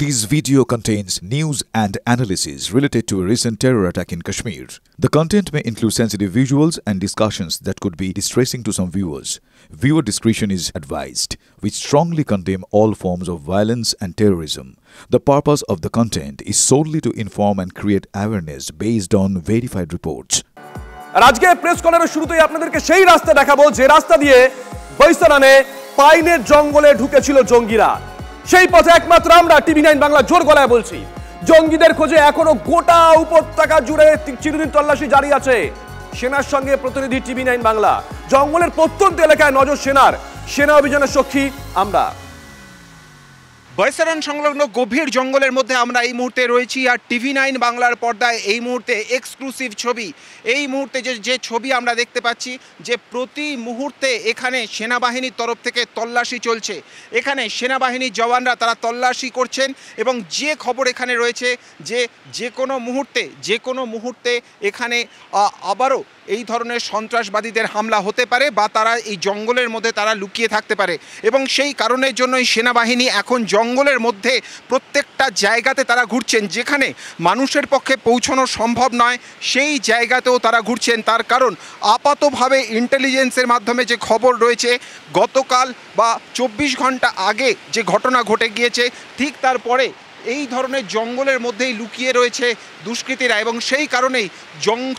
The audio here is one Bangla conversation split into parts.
This video contains news and analysis related to a recent terror attack in Kashmir. The content may include sensitive visuals and discussions that could be distressing to some viewers. Viewer discretion is advised. We strongly condemn all forms of violence and terrorism. The purpose of the content is solely to inform and create awareness based on verified reports. আর আজকে প্রেস কলের শুরুতেই আপনাদেরকে সেই রাস্তা দেখাবো যে রাস্তা দিয়ে বৈশারানে পাইনের জঙ্গলে ঢুকেছিল জঙ্গিরা। সেই পথে একমাত্র আমরা টিভি9 বাংলা জোর গলায় বলছি, জঙ্গিদের খোঁজে এখনো গোটা উপত্যকা জুড়ে চিরদিন তল্লাশি জারি আছে। সেনার সঙ্গে প্রতিনিধি টিভি9 বাংলা জঙ্গলের প্রত্যন্ত এলাকায় নজর সেনার, সেনা অভিযানের সাক্ষী আমরা। বৈশারান সংলগ্ন গভীর জঙ্গলের মধ্যে আমরা এই মুহূর্তে রয়েছি, আর টিভি9 বাংলার পর্দায় এই মুহূর্তে এক্সক্লুসিভ ছবি। এই মুহূর্তে যে ছবি আমরা দেখতে পাচ্ছি যে প্রতি মুহূর্তে এখানে সেনাবাহিনীর তরফ থেকে তল্লাশি চলছে। এখানে সেনাবাহিনীর জওয়ানরা তারা তল্লাশি করছেন এবং যে খবর এখানে রয়েছে যে কোনো মুহূর্তে এখানে আবারও এই ধরনের সন্ত্রাসবাদীদের হামলা হতে পারে বা তারা এই জঙ্গলের মধ্যে তারা লুকিয়ে থাকতে পারে, এবং সেই কারণের জন্যই সেনাবাহিনী এখন জঙ্গলের মধ্যে প্রত্যেকটা জায়গাতে তারা ঘুরছেন। যেখানে মানুষের পক্ষে পৌঁছানো সম্ভব নয় সেই জায়গাতেও তারা ঘুরছেন। তার কারণ আপাতভাবে ইন্টেলিজেন্সের মাধ্যমে যে খবর রয়েছে, গতকাল বা 24 ঘন্টা আগে যে ঘটনা ঘটে গিয়েছে ঠিক তারপরে এই ধরনের জঙ্গলের মধ্যেই লুকিয়ে রয়েছে দুষ্কৃতীরা, এবং সেই কারণেই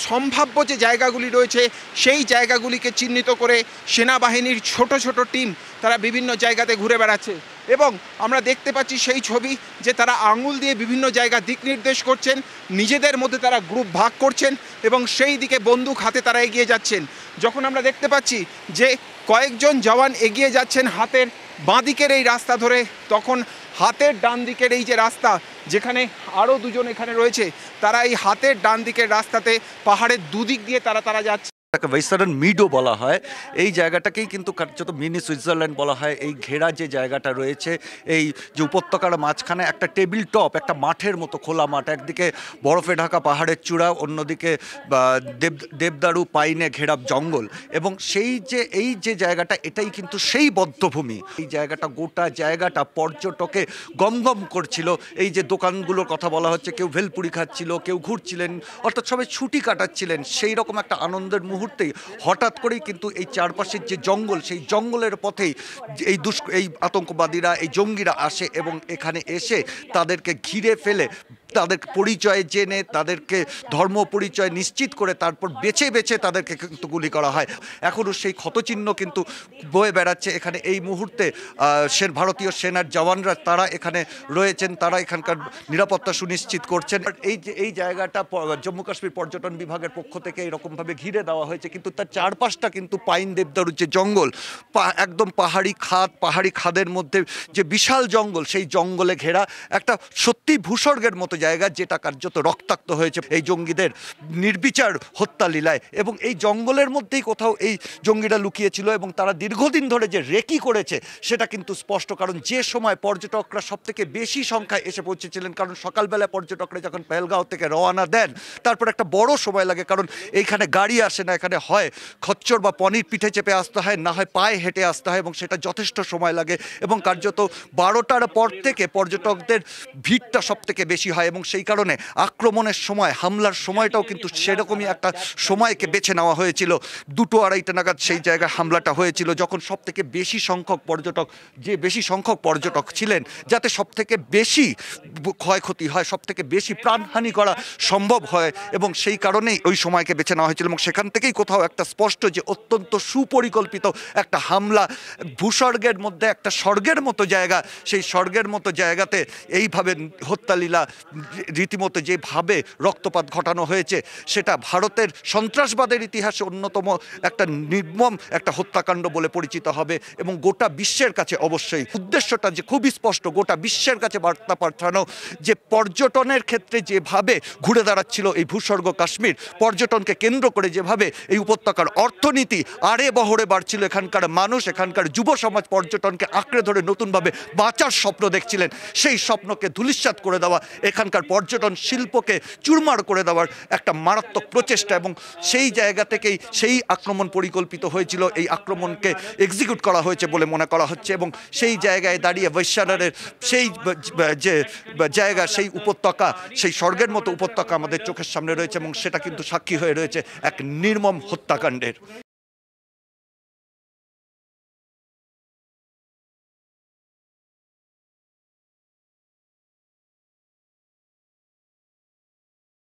সম্ভাব্য যে জায়গাগুলি রয়েছে সেই জায়গাগুলিকে চিহ্নিত করে সেনাবাহিনীর ছোট ছোট টিম তারা বিভিন্ন জায়গাতে ঘুরে বেড়াচ্ছে। এবং আমরা দেখতে পাচ্ছি সেই ছবি যে তারা আঙুল দিয়ে বিভিন্ন জায়গা দিক নির্দেশ করছেন, নিজেদের মধ্যে তারা গ্রুপ ভাগ করছেন এবং সেই দিকে বন্দুক হাতে তারা এগিয়ে যাচ্ছেন। যখন আমরা দেখতে পাচ্ছি যে কয়েকজন জওয়ান এগিয়ে যাচ্ছেন হাতের বাঁ দিকের এই রাস্তা ধরে, তখন হাতের ডান দিকের এই যে রাস্তা, যেখানে আরও দুজন এখানে রয়েছে, তারা এই হাতের ডান দিকের রাস্তাতে পাহাড়ের দুদিক দিয়ে তারা যাচ্ছে। বৈশারান মিডো বলা হয় এই জায়গাটাকেই, কিন্তু কার্যত মিনি সুইজারল্যান্ড বলা হয়। এই ঘেরা যে জায়গাটা রয়েছে, এই যে উপত্যকার মাঝখানে একটা টেবিল টপ, একটা মাঠের মতো খোলা মাঠ, একদিকে বরফে ঢাকা পাহাড়ের চূড়া, অন্যদিকে দেবদারু পাইনে ঘেরা জঙ্গল, এবং এই যে জায়গাটা, এটাই কিন্তু সেই বদ্ধভূমি। এই জায়গাটা, গোটা জায়গাটা পর্যটকে গমগম করছিল। এই যে দোকানগুলোর কথা বলা হচ্ছে, কেউ ভেলপুরি খাচ্ছিল, কেউ ঘুরছিলেন, অর্থাৎ সবাই ছুটি কাটাচ্ছিলেন। সেই রকম একটা আনন্দের মুহূর্তেই হঠাৎ করেই কিন্তু এই চারপাশের যে জঙ্গল, সেই জঙ্গলের পথেই এই আতঙ্কবাদীরা, এই জঙ্গিরা আসে এবং এখানে এসে তাদেরকে ঘিরে ফেলে, তাদের পরিচয় জেনে, তাদেরকে ধর্ম পরিচয় নিশ্চিত করে তারপর বেছে বেছে তাদেরকে কিন্তু গুলি করা হয়। এখনও সেই ক্ষতচিহ্ন কিন্তু বয়ে বেড়াচ্ছে এখানে। এই মুহূর্তে ভারতীয় সেনার জওয়ানরা তারা এখানে রয়েছেন, তারা এখানকার নিরাপত্তা সুনিশ্চিত করছেন। এই জায়গাটা জম্মু কাশ্মীর পর্যটন বিভাগের পক্ষ থেকে এরকমভাবে ঘিরে দেওয়া হয়েছে, কিন্তু তার চারপাশটা কিন্তু পাইন দেবদারুর যে জঙ্গল, একদম পাহাড়ি খাদের মধ্যে যে বিশাল জঙ্গল, সেই জঙ্গলে ঘেরা একটা সত্যি ভূস্বর্গের মতো জায়গা, যেটা কার্যত রক্তাক্ত হয়েছে এই জঙ্গিদের নির্বিচার হত্যা লীলায়। এবং এই জঙ্গলের মধ্যেই কোথাও এই জঙ্গিরা লুকিয়েছিল, এবং তারা দীর্ঘদিন ধরে যে রেকি করেছে সেটা কিন্তু স্পষ্ট। কারণ যে সময় পর্যটকরা সব থেকে বেশি সংখ্যায় এসে পৌঁছেছিলেন, কারণ সকালবেলায় পর্যটকরা যখন পেহেলগাঁও থেকে রওনা দেন তারপর একটা বড় সময় লাগে, কারণ এইখানে গাড়ি আসে না, এখানে হয় খচ্চর বা পনির পিঠে চেপে আসতে হয়, না হয় পায়ে হেঁটে আসতে হয়, এবং সেটা যথেষ্ট সময় লাগে। এবং কার্যত 12টার পর থেকে পর্যটকদের ভিড়টা সব থেকে বেশি হয়, এবং সেই কারণে আক্রমণের সময়, হামলার সময়টাও কিন্তু সেরকমই একটা সময়কে বেছে নেওয়া হয়েছিল। 2-2:30 নাগাদ সেই জায়গায় হামলাটা হয়েছিল, যখন সব থেকে বেশি সংখ্যক পর্যটক ছিলেন, যাতে সব থেকে বেশি ক্ষয়ক্ষতি হয়, সব থেকে বেশি প্রাণহানি করা সম্ভব হয়, এবং সেই কারণেই ওই সময়কে বেছে নেওয়া হয়েছিল। এবং সেখান থেকেই কোথাও একটা স্পষ্ট যে অত্যন্ত সুপরিকল্পিত একটা হামলা, ভূস্বর্গের মধ্যে একটা স্বর্গের মতো জায়গা, সেই স্বর্গের মতো জায়গাতে এইভাবে হত্যালীলা, রীতিমতো যেভাবে রক্তপাত ঘটানো হয়েছে, সেটা ভারতের সন্ত্রাসবাদের ইতিহাসে অন্যতম একটা নির্মম একটা হত্যাকাণ্ড বলে পরিচিত হবে। এবং গোটা বিশ্বের কাছে অবশ্যই উদ্দেশ্যটা যে খুবই স্পষ্ট, গোটা বিশ্বের কাছে বার্তা পাঠানো যে পর্যটনের ক্ষেত্রে যেভাবে ঘুরে দাঁড়াচ্ছিল এই ভূস্বর্গ কাশ্মীর, পর্যটনকে কেন্দ্র করে যেভাবে এই উপত্যকার অর্থনীতি আড়ে বহরে বাড়ছিল, এখানকার মানুষ, এখানকার যুব সমাজ পর্যটনকে আঁকড়ে ধরে নতুনভাবে বাঁচার স্বপ্ন দেখছিলেন, সেই স্বপ্নকে ধূলিসাৎ করে দেওয়া এখানকার এখানকার পর্যটন শিল্পকে চুরমার করে দেওয়ার একটা মারাত্মক প্রচেষ্টা, এবং সেই জায়গা থেকেই সেই আক্রমণ পরিকল্পিত হয়েছিল। এই আক্রমণকে এক্সিকিউট করা হয়েছে বলে মনে করা হচ্ছে, এবং সেই জায়গায় দাঁড়িয়ে বৈশ্যালয়ের সেই যে জায়গা, সেই উপত্যকা, সেই স্বর্গের মতো উপত্যকা আমাদের চোখের সামনে রয়েছে, এবং সেটা কিন্তু সাক্ষী হয়ে রয়েছে এক নির্মম হত্যাকাণ্ডের।